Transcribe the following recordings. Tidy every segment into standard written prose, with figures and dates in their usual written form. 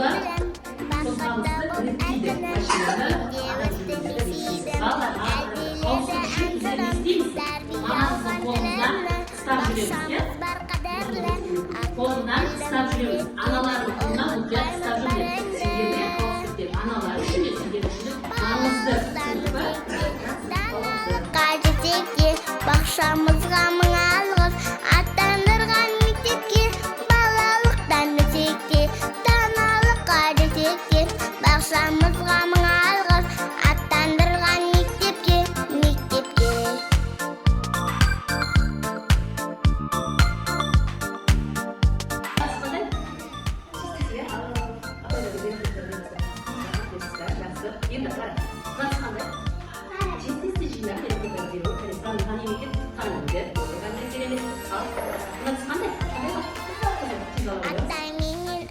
da sokağımızı ürettiydi. Başlarına ana sürümünde değişti. Valla olsun şu üzeriniz değil misin? Anasının kolundan kıstavcılıyoruz ya. Kolundan kıstavcılıyoruz. Analarının kolundan mutlaka kıstavcılıyoruz. Süngermeye kalsın diye. Anaları şimdi sünger düşünüp anamızdır. Бақшамызға мың алғыс аттандырған мектепке балалықтан өтекте даналыққа жетекте бақшамызға мың алғыс аттандырған мектепке Атаңменен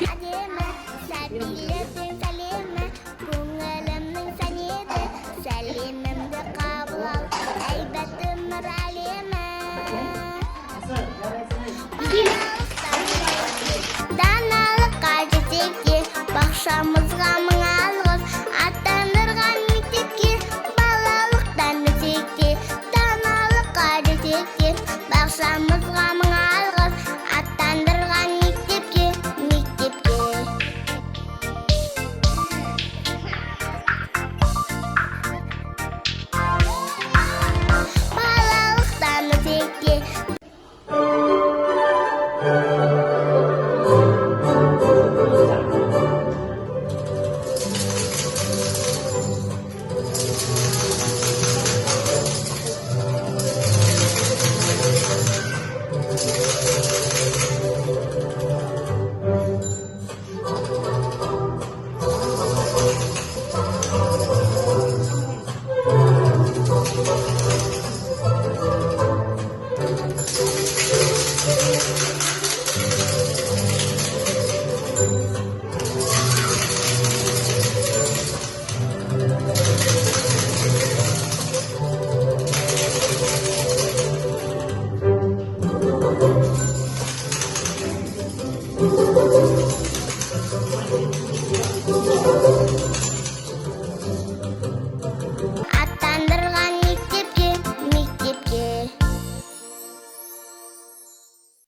әдемі сәбилердің сәлемі көңілімнің сән еді сәлемімді қабыл ал әйбат өмір әлемі даналыққа жетекте бақшамызға мың алғыс аттандырған мектепке балалықтан өтекте даналыққа жетекте бақшамызға мың